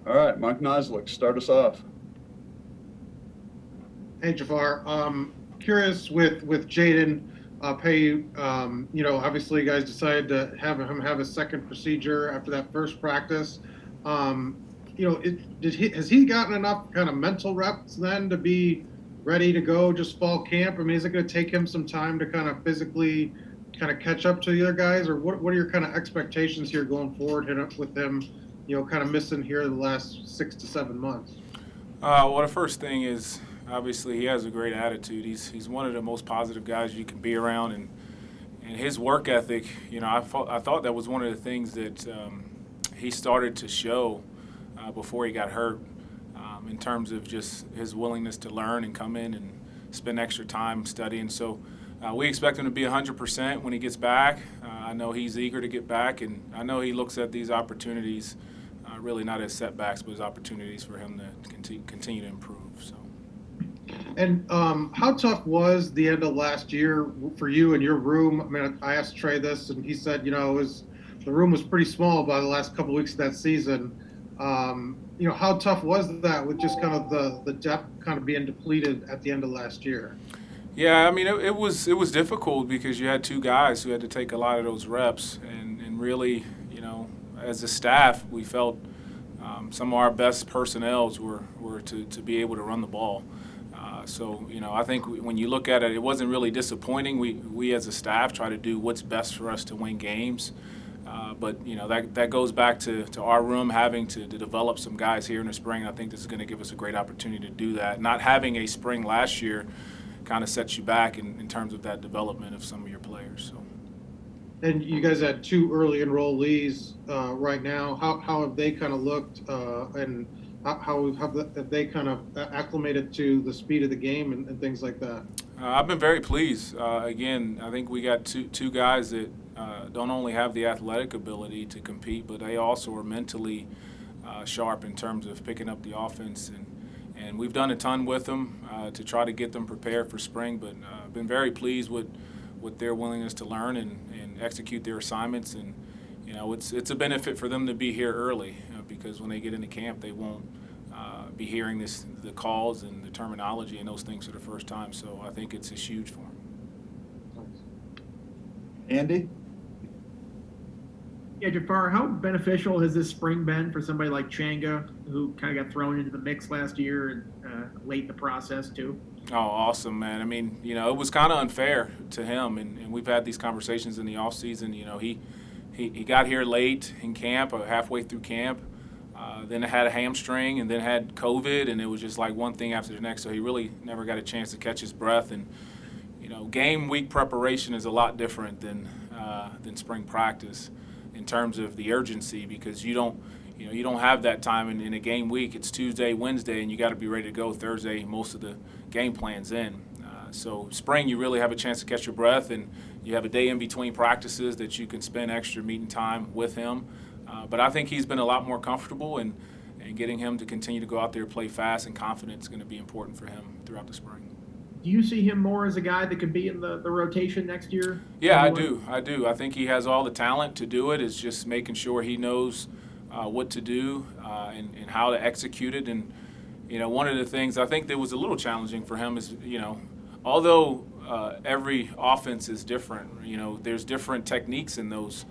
All right, Mike Nislik, start us off. Hey Jafar, curious with Jaden Pay. Obviously, you guys decided to have him have a second procedure after that first practice. Um, has he gotten enough kind of mental reps then to be ready to go just fall camp? I mean, is it going to take him some time to kind of physically kind of catch up to the other guys, or what are your kind of expectations here going forward with him? Kind of missing here the last 6 to 7 months. Well, the first thing is obviously he has a great attitude. He's one of the most positive guys you can be around, and his work ethic. I thought that was one of the things that he started to show before he got hurt, in terms of just his willingness to learn and come in and spend extra time studying. So we expect him to be 100% when he gets back. I know he's eager to get back, and I know he looks at these opportunities really not as setbacks, but as opportunities for him to continue to improve. So. And how tough was the end of last year for you in your room? I mean, I asked Trey this, and he said, the room was pretty small by the last couple of weeks of that season. How tough was that with just kind of the depth kind of being depleted at the end of last year? Yeah, I mean, it was difficult because you had two guys who had to take a lot of those reps, and really, as a staff, we felt some of our best personnels were to be able to run the ball. So, I think when you look at it, it wasn't really disappointing. We as a staff try to do what's best for us to win games. But, that goes back to our room having to develop some guys here in the spring. I think this is going to give us a great opportunity to do that. Not having a spring last year kind of sets you back in terms of that development of some of your players. So. And you guys had two early enrollees right now. How have they kind of looked, and how have they kind of acclimated to the speed of the game and things like that? I've been very pleased. Again, I think we got two guys that don't only have the athletic ability to compete, but they also are mentally sharp in terms of picking up the offense. And we've done a ton with them to try to get them prepared for spring, but I've been very pleased with their willingness to learn and execute their assignments. And it's a benefit for them to be here early because when they get into camp, they won't be hearing the calls and the terminology and those things for the first time. So I think it's huge for them. Andy? Yeah, Jafar, how beneficial has this spring been for somebody like Changa, who kind of got thrown into the mix last year and late in the process too? Oh, awesome, man. I mean, it was kind of unfair to him, and we've had these conversations in the offseason. He got here late in camp, halfway through camp, then had a hamstring, and then had COVID, and it was just like one thing after the next. So he really never got a chance to catch his breath. And game week preparation is a lot different than spring practice in terms of the urgency, because you don't have that time in a game week. It's Tuesday, Wednesday, and you got to be ready to go Thursday. Most of the game plan's in. So spring, you really have a chance to catch your breath, and you have a day in between practices that you can spend extra meeting time with him. But I think he's been a lot more comfortable, and getting him to continue to go out there, play fast, and confident is going to be important for him throughout the spring. Do you see him more as a guy that could be in the rotation next year? Yeah, I do. I think he has all the talent to do it. It's just making sure he knows what to do and how to execute it. And, one of the things I think that was a little challenging for him is, although every offense is different, there's different techniques in those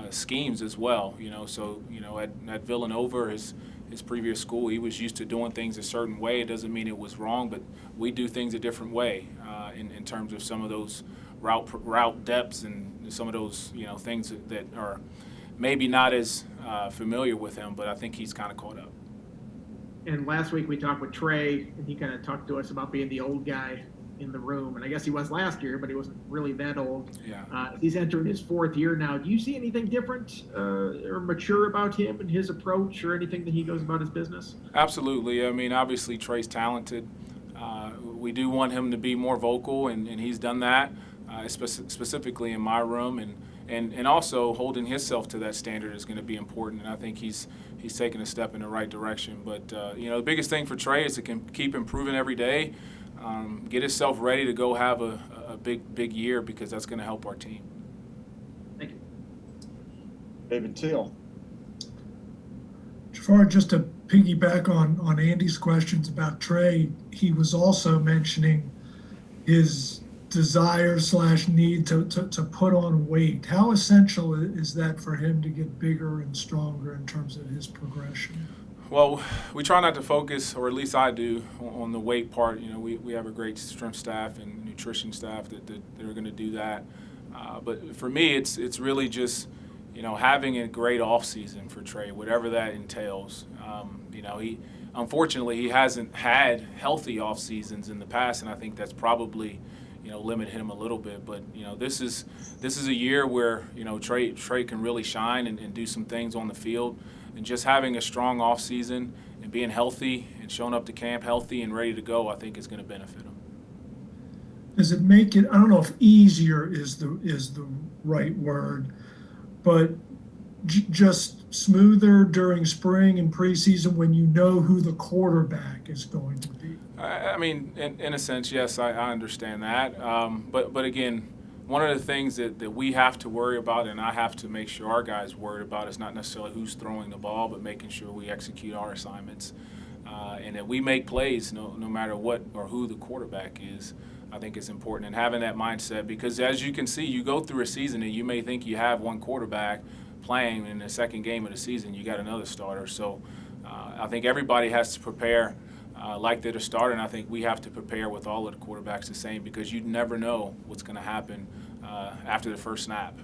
schemes as well. So, at Villanova, his previous school, he was used to doing things a certain way. It doesn't mean it was wrong, but we do things a different way in terms of some of those route depths and some of those things that are maybe not as familiar with him. But I think he's kind of caught up. And last week we talked with Trey, and he kind of talked to us about being the old guy in the room. And I guess he was last year, but he wasn't really that old. Yeah. He's entering his fourth year now. Do you see anything different or mature about him and his approach or anything that he goes about his business? Absolutely. I mean, obviously Trey's talented. We do want him to be more vocal, and he's done that, specifically in my room. And also holding himself to that standard is going to be important. And I think he's taken a step in the right direction. But, the biggest thing for Trey is to keep improving every day. Get himself ready to go have a big year, because that's going to help our team. Thank you. David Teal. Jafar, just to piggyback on Andy's questions about Trey, he was also mentioning his desire / need to put on weight. How essential is that for him to get bigger and stronger in terms of his progression? Well, we try not to focus, or at least I do, on the weight part. You know, we have a great strength staff and nutrition staff that are going to do that. But for me, it's really just, you know, having a great off season for Trey, whatever that entails. You know, unfortunately he hasn't had healthy off seasons in the past, and I think that's probably, you know, limited him a little bit. But you know, this is a year where, you know, Trey can really shine and do some things on the field, and just having a strong off season and being healthy and showing up to camp healthy and ready to go, I think is going to benefit him. Does it make it, I don't know if easier is the right word, but just smoother during spring and preseason when you know who the quarterback is going to be? I mean, in a sense, yes, I understand that. But again, one of the things that we have to worry about, and I have to make sure our guys worried about, is not necessarily who's throwing the ball, but making sure we execute our assignments, and that we make plays no matter what or who the quarterback is. I think it's important, and having that mindset, because as you can see, you go through a season and you may think you have one quarterback playing, in the second game of the season you got another starter. So I think everybody has to prepare like they're the starter, and I think we have to prepare with all of the quarterbacks the same, because you never know what's going to happen after the first snap.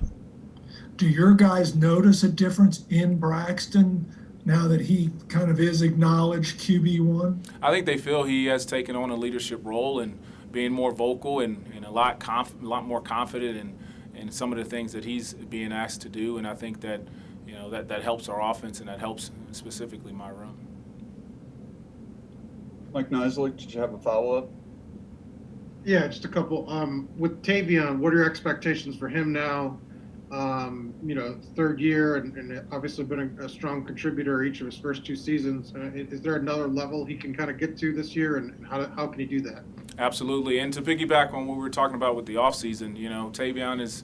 Do your guys notice a difference in Braxton now that he kind of is acknowledged QB1? I think they feel he has taken on a leadership role and being more vocal and a lot more confident in some of the things that he's being asked to do, and I think that, you know, that helps our offense, and that helps specifically my run. Mike Nislik, did you have a follow-up? Yeah, just a couple. With Tavion, what are your expectations for him now? You know, third year, and obviously been a strong contributor each of his first two seasons. Is there another level he can kind of get to this year, and how can he do that? Absolutely. And to piggyback on what we were talking about with the offseason, you know, Tavion is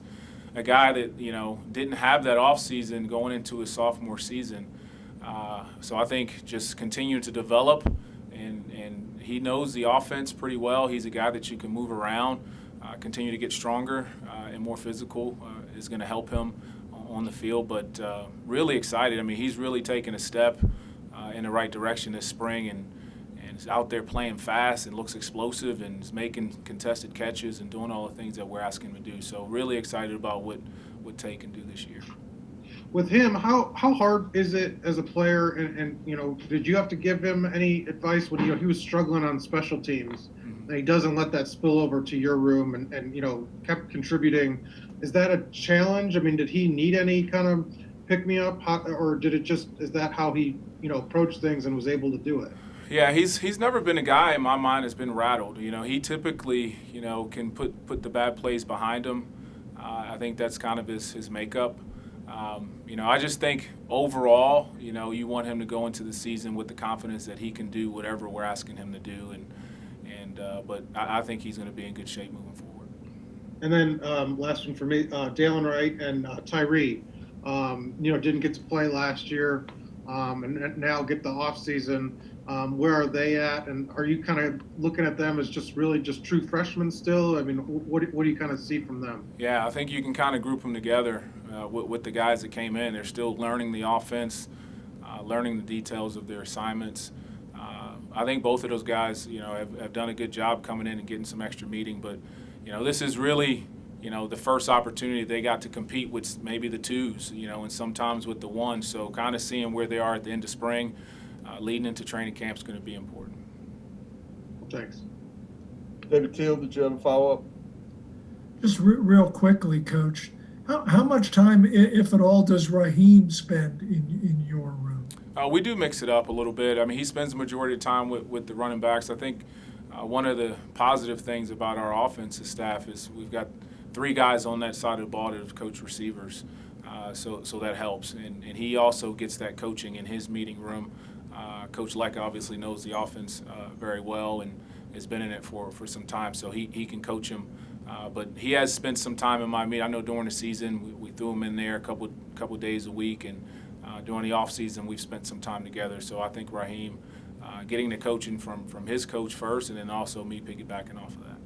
a guy that, you know, didn't have that offseason going into his sophomore season. So I think just continue to develop, and he knows the offense pretty well. He's a guy that you can move around, continue to get stronger and more physical is going to help him on the field. But really excited. I mean, he's really taken a step in the right direction this spring, and is out there playing fast and looks explosive and is making contested catches and doing all the things that we're asking him to do. So really excited about what Tay can do this year. With him, how hard is it as a player? And you know, did you have to give him any advice when he was struggling on special teams? Mm-hmm. And he doesn't let that spill over to your room, and you know, kept contributing. Is that a challenge? I mean, did he need any kind of pick me up, or is that how he, you know, approached things and was able to do it? Yeah, he's never been a guy in my mind that's been rattled. You know, he typically, you know, can put the bad plays behind him. I think that's kind of his makeup. You know, I just think overall, you know, you want him to go into the season with the confidence that he can do whatever we're asking him to do, but I think he's going to be in good shape moving forward. And then last one for me, Dalen Wright and Tyree, you know, didn't get to play last year, and now get the off season. Where are they at, and are you kind of looking at them as just true freshmen still? I mean, what do you kind of see from them? Yeah, I think you can kind of group them together with the guys that came in. They're still learning the offense, learning the details of their assignments. I think both of those guys, you know, have done a good job coming in and getting some extra meeting. But, you know, this is really, you know, the first opportunity they got to compete with maybe the twos, you know, and sometimes with the ones. So kind of seeing where they are at the end of spring, leading into training camp is going to be important. Thanks. David Teal, did you have a follow-up? Just real quickly, Coach, how much time, if at all, does Raheem spend in your room? We do mix it up a little bit. I mean, he spends the majority of the time with the running backs. I think one of the positive things about our offensive staff is we've got 3 guys on that side of the ball that coach receivers, so that helps. And he also gets that coaching in his meeting room. Coach Leck obviously knows the offense very well and has been in it for some time, so he can coach him. But he has spent some time in my meeting. I know during the season we threw him in there a couple days a week, and during the offseason, we've spent some time together. So I think Raheem, getting the coaching from his coach first, and then also me piggybacking off of that.